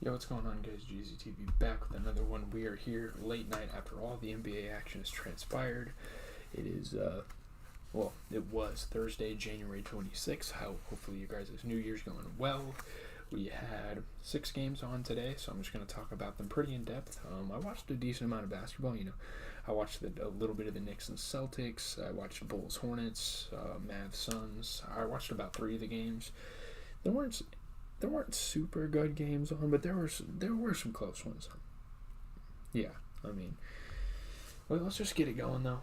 Yo, what's going on, guys? GZTV back with another one. We are here late night after all the NBA action has transpired. It is, it was Thursday, January 26th. Hopefully you guys' New Year's going well. We had 6 games on today, so I'm just going to talk about them pretty in depth. I watched a decent amount of basketball. I watched a little bit of the Knicks and Celtics. I watched Bulls, Hornets, Mavs, Suns. I watched about 3 of the games. There weren't super good games on, but there were some close ones. Yeah, let's just get it going though.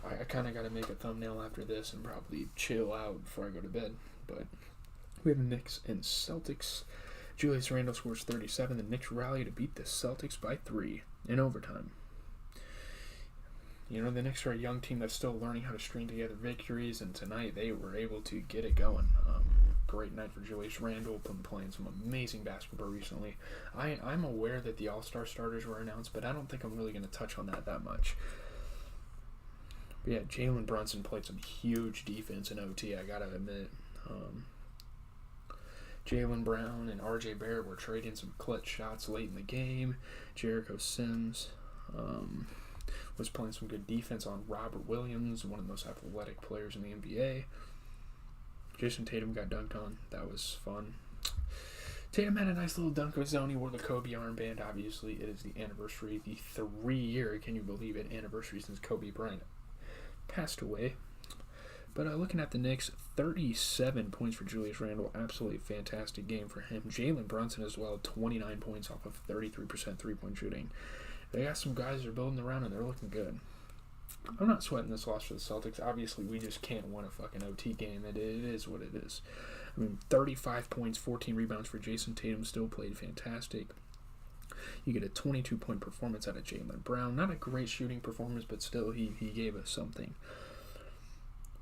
I kind of got to make a thumbnail after this and probably chill out before I go to bed. But we have the Knicks and Celtics. Julius Randle scores 37. The Knicks rally to beat the Celtics by 3 in overtime. The Knicks are a young team that's still learning how to string together victories, and tonight they were able to get it going. Great night for Julius Randle, been playing some amazing basketball recently. I'm aware that the All-Star starters were announced, but I don't think I'm really going to touch on that much. But yeah, Jalen Brunson played some huge defense in OT, I gotta admit. Jaylen Brown and RJ Barrett were trading some clutch shots late in the game. Jericho Sims was playing some good defense on Robert Williams, one of the most athletic players in the NBA. Jason Tatum got dunked on. That was fun. Tatum had a nice little dunk of his own. He wore the Kobe armband. Obviously, it is the anniversary, the 3-year, can you believe it, anniversary since Kobe Bryant passed away. But looking at the Knicks, 37 points for Julius Randle. Absolutely fantastic game for him. Jalen Brunson as well, 29 points off of 33% three-point shooting. They got some guys that are building around, and they're looking good. I'm not sweating this loss for the Celtics. Obviously, we just can't win a fucking OT game. It is what it is. 35 points, 14 rebounds for Jason Tatum. Still played fantastic. You get a 22-point performance out of Jaylen Brown. Not a great shooting performance, but still, he gave us something.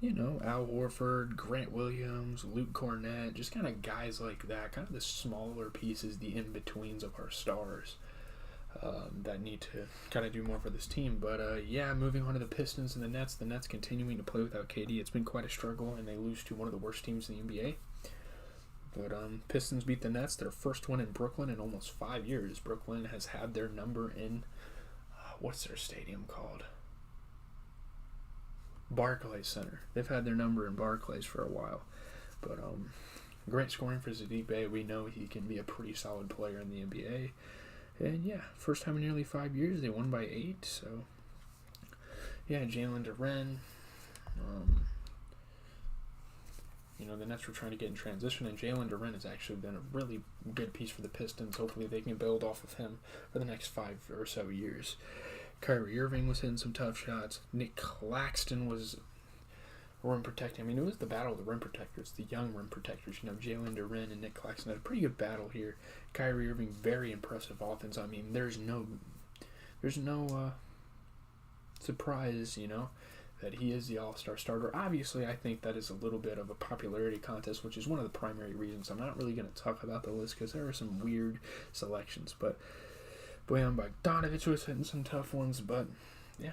Al Horford, Grant Williams, Luke Cornett, just kind of guys like that. Kind of the smaller pieces, the in-betweens of our stars. That need to kind of do more for this team. But, moving on to the Pistons and the Nets. The Nets continuing to play without KD. It's been quite a struggle, and they lose to one of the worst teams in the NBA. But Pistons beat the Nets, their first one in Brooklyn in almost 5 years. Brooklyn has had their number in, what's their stadium called? Barclays Center. They've had their number in Barclays for a while. But great scoring for Saddiq Bey. We know he can be a pretty solid player in the NBA. And yeah, first time in nearly 5 years, they won by 8. So yeah, Jalen Duren. The Nets were trying to get in transition, and Jalen Duren has actually been a really good piece for the Pistons. Hopefully they can build off of him for the next 5 or so years. Kyrie Irving was hitting some tough shots. Nick Claxton was rim protecting. It was the battle of the rim protectors, the young rim protectors. Jalen Duren and Nick Claxton had a pretty good battle here. Kyrie Irving, very impressive offense. There's no surprise, that he is the all-star starter. Obviously, I think that is a little bit of a popularity contest, which is one of the primary reasons. I'm not really going to talk about the list because there are some weird selections. But Bojan Bogdanovic was hitting some tough ones, but yeah.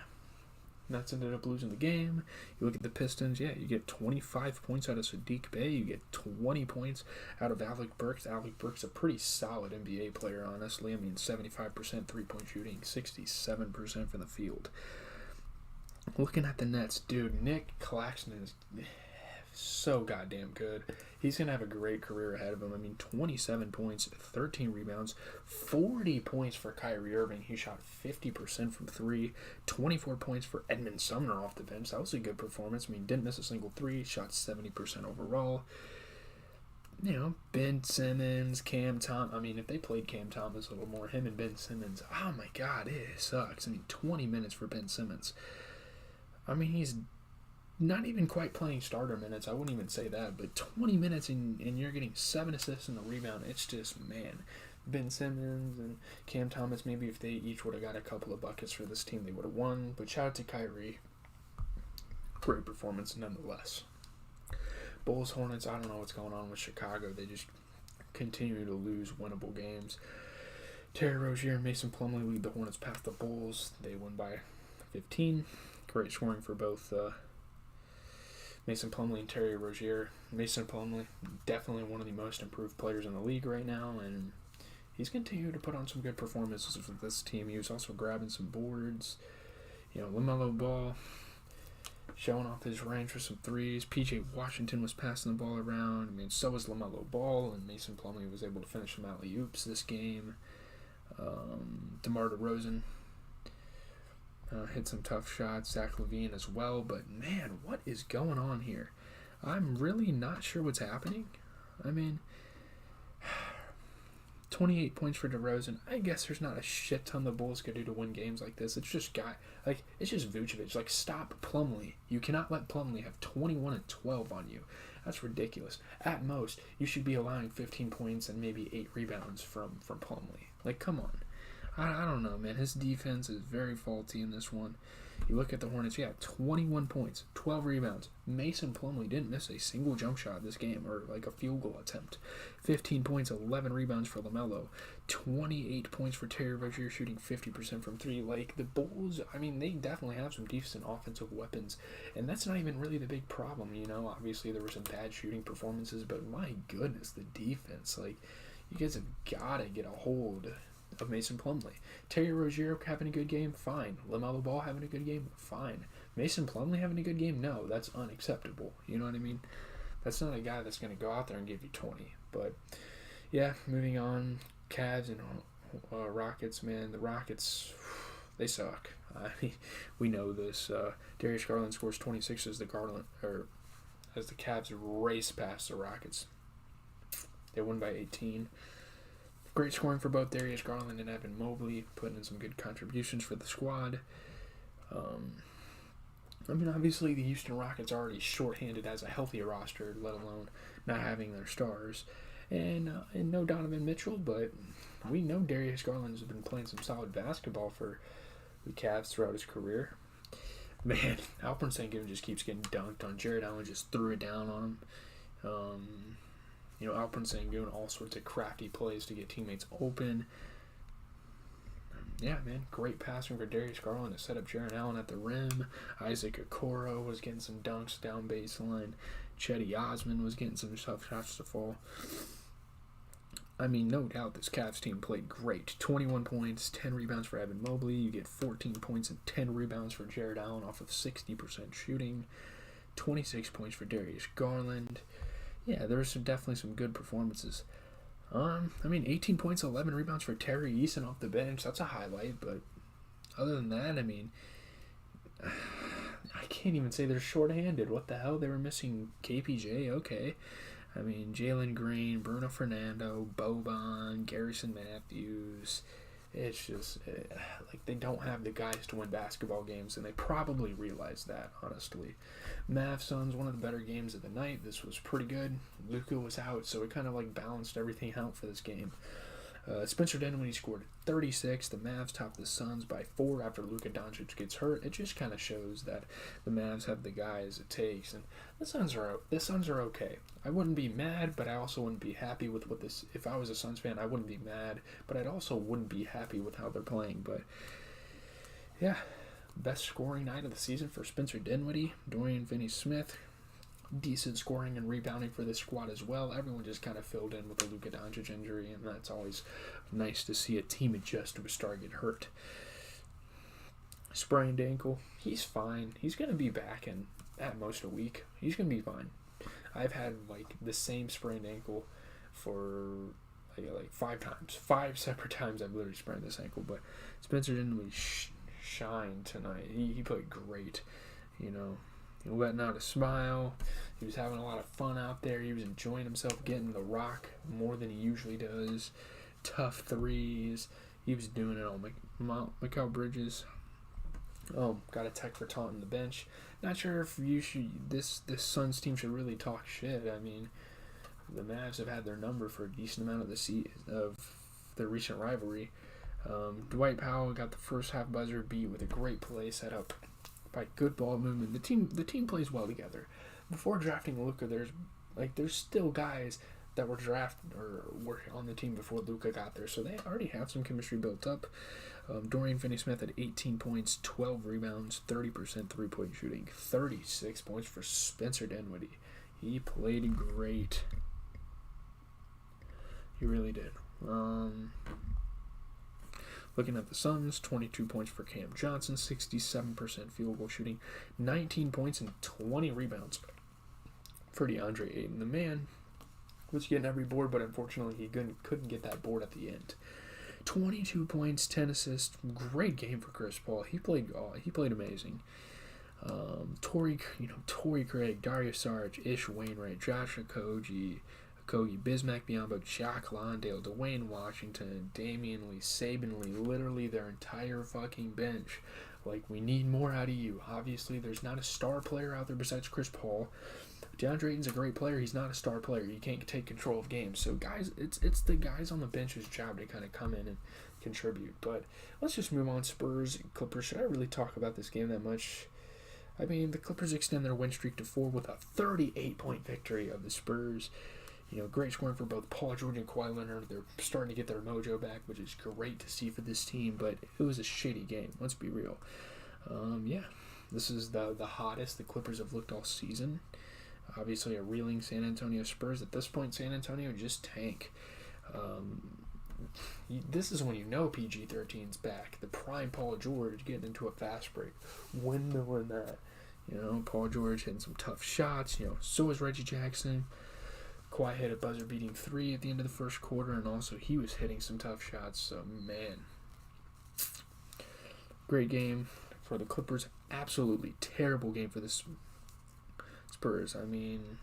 Nets ended up losing the game. You look at the Pistons, you get 25 points out of Saddiq Bey. You get 20 points out of Alec Burks. Alec Burks a pretty solid NBA player, honestly. 75% three-point shooting, 67% from the field. Looking at the Nets, dude, Nick Claxton is so goddamn good. He's going to have a great career ahead of him. 27 points, 13 rebounds, 40 points for Kyrie Irving. He shot 50% from 3, 24 points for Edmund Sumner off the bench. That was a good performance. Didn't miss a single 3, shot 70% overall. Ben Simmons, Cam Thomas. If they played Cam Thomas a little more, him and Ben Simmons, oh my God, it sucks. 20 minutes for Ben Simmons. He's not even quite playing starter minutes. I wouldn't even say that, but 20 minutes and you're getting 7 assists and a rebound. It's just, man, Ben Simmons and Cam Thomas, maybe if they each would have got a couple of buckets for this team, they would have won. But shout out to Kyrie. Great performance nonetheless. Bulls, Hornets, I don't know what's going on with Chicago. They just continue to lose winnable games. Terry Rozier and Mason Plumlee lead the Hornets past the Bulls. They win by 15. Great scoring for both Mason Plumlee and Terry Rozier. Mason Plumlee, definitely one of the most improved players in the league right now, and he's continued to put on some good performances with this team. He was also grabbing some boards. LaMelo Ball showing off his range for some threes. P.J. Washington was passing the ball around. So was LaMelo Ball, and Mason Plumlee was able to finish some alley-oops this game. DeMar DeRozan hit some tough shots. Zach LaVine as well. But, man, what is going on here? I'm really not sure what's happening. 28 points for DeRozan. I guess there's not a shit ton the Bulls could do to win games like this. It's just it's just Vucevic. Stop Plumlee. You cannot let Plumlee have 21 and 12 on you. That's ridiculous. At most, you should be allowing 15 points and maybe 8 rebounds from Plumlee. Come on. I don't know, man. His defense is very faulty in this one. You look at the Hornets, 21 points, 12 rebounds. Mason Plumlee didn't miss a single jump shot this game or a field goal attempt. 15 points, 11 rebounds for LaMelo. 28 points for Terry Rozier shooting 50% from 3. The Bulls, they definitely have some decent offensive weapons. And that's not even really the big problem, Obviously, there were some bad shooting performances, but my goodness, the defense. You guys have got to get a hold of Mason Plumlee. Terry Rozier having a good game? Fine. LaMelo Ball having a good game? Fine. Mason Plumlee having a good game? No, that's unacceptable. You know what I mean? That's not a guy that's going to go out there and give you 20. But, moving on. Cavs and Rockets, man. The Rockets, they suck. We know this. Darius Garland scores 26 as the Cavs race past the Rockets. They won by 18. Great scoring for both Darius Garland and Evan Mobley, putting in some good contributions for the squad. Obviously the Houston Rockets are already shorthanded as a healthy roster, let alone not having their stars. And no Donovan Mitchell, but we know Darius Garland has been playing some solid basketball for the Cavs throughout his career. Man, Alperen Sengun just keeps getting dunked on. Jared Allen just threw it down on him. Alperen Sengun, all sorts of crafty plays to get teammates open. Yeah, man, great passing for Darius Garland to set up Jared Allen at the rim. Isaac Okoro was getting some dunks down baseline. Chetty Osman was getting some tough shots to fall. No doubt this Cavs team played great. 21 points, 10 rebounds for Evan Mobley. You get 14 points and 10 rebounds for Jared Allen off of 60% shooting. 26 points for Darius Garland. Yeah, there was definitely some good performances. 18 points, 11 rebounds for Terry Eason off the bench. That's a highlight, but other than that, I can't even say they're shorthanded. What the hell? They were missing KPJ, okay. Jalen Green, Bruno Fernando, Boban, Garrison Matthews. It's just, they don't have the guys to win basketball games, and they probably realize that, honestly. Mavs Suns, one of the better games of the night. This was pretty good. Luka was out, so it kind of balanced everything out for this game. Spencer Dinwiddie scored 36. The Mavs topped the Suns by 4 after Luka Doncic gets hurt. It just kind of shows that the Mavs have the guys it takes, and the Suns are okay. I wouldn't be mad, but I also wouldn't be happy with what this. If I was a Suns fan, I wouldn't be mad, but I'd also wouldn't be happy with how they're playing. But yeah, best scoring night of the season for Spencer Dinwiddie, Dorian Finney-Smith. Decent scoring and rebounding for this squad as well. Everyone just kind of filled in with the Luka Doncic injury, and that's always nice to see a team adjust to a star get hurt. Sprained ankle, he's fine. He's going to be back in at most a week. He's going to be fine. I've had the same sprained ankle for 5 times. 5 separate times I've literally sprained this ankle, but Spencer Dinwiddie shined tonight. He played great, letting out a smile. He was having a lot of fun out there. He was enjoying himself, getting the rock more than he usually does. Tough threes. He was doing it all. Mikal Bridges. Got a tech for taunting the bench. Not sure if you should. This Suns team should really talk shit. The Mavs have had their number for a decent amount of their recent rivalry. Dwight Powell got the first half buzzer beat with a great play set up by good ball movement. The team plays well together. Before drafting Luka, there's still guys that were drafted or were on the team before Luka got there, so they already have some chemistry built up. Dorian Finney-Smith had 18 points, 12 rebounds, 30% three-point shooting, 36 points for Spencer Dinwiddie. He played great. He really did. Looking at the Suns, 22 points for Cam Johnson, 67% field goal shooting, 19 points and 20 rebounds for DeAndre Ayton. The man was getting every board, but unfortunately he couldn't get that board at the end. 22 points, 10 assists. Great game for Chris Paul. He played amazing. Torrey Craig, Dario Saric, Ish Wainwright, Josh Okogie, Bismack Biyombo, Jack Londale, Dwayne Washington, Damian Lee, Saban Lee, literally their entire fucking bench. Like, we need more out of you. Obviously, there's not a star player out there besides Chris Paul. DeAndre Ayton's a great player. He's not a star player. You can't take control of games. So, guys, it's the guys on the bench's job to kind of come in and contribute. But let's just move on. Spurs, Clippers. Should I really talk about this game that much? I mean, the Clippers extend their win streak to 4 with a 38-point victory of the Spurs. You know, great scoring for both Paul George and Kawhi Leonard. They're starting to get their mojo back, which is great to see for this team. But it was a shitty game. Let's be real. This is the hottest the Clippers have looked all season. Obviously, a reeling San Antonio Spurs. At this point, San Antonio just tank. This is when you know PG-13's back. The prime Paul George getting into a fast break. Windmill in that. You know, Paul George hitting some tough shots. You know, so is Reggie Jackson. Kawhi hit a buzzer-beating 3 at the end of the first quarter, and also he was hitting some tough shots. So, man. Great game for the Clippers. Absolutely terrible game for the Spurs. I mean,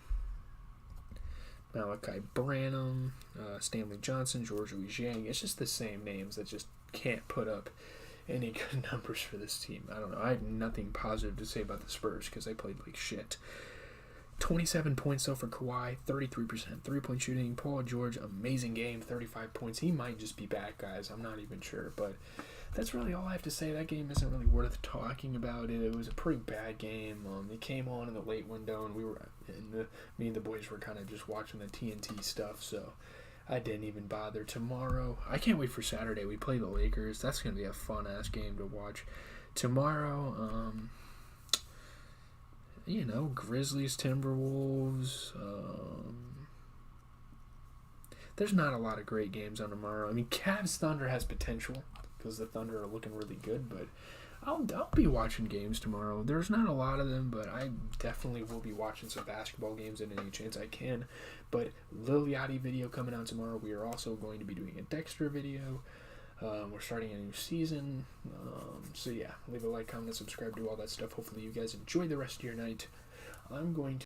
Malachi Branham, Stanley Johnson, George Zhang. It's just the same names that just can't put up any good numbers for this team. I don't know. I have nothing positive to say about the Spurs because they played like shit. 27 points, though, for Kawhi, 33% three-point shooting. Paul George, amazing game, 35 points. He might just be back, guys. I'm not even sure, but that's really all I have to say. That game isn't really worth talking about. It was a pretty bad game. It came on in the late window, and me and the boys were kind of just watching the TNT stuff, so I didn't even bother. Tomorrow, I can't wait for Saturday. We play the Lakers. That's going to be a fun-ass game to watch. Tomorrow, Grizzlies, Timberwolves. There's not a lot of great games on tomorrow. I mean, Cavs Thunder has potential because the Thunder are looking really good, but I'll be watching games tomorrow. There's not a lot of them, but I definitely will be watching some basketball games at any chance I can. But Lil Yachty video coming out tomorrow. We are also going to be doing a Dexter video. We're starting a new season. So yeah, leave a like, comment, and subscribe, do all that stuff. Hopefully you guys enjoy the rest of your night. I'm going to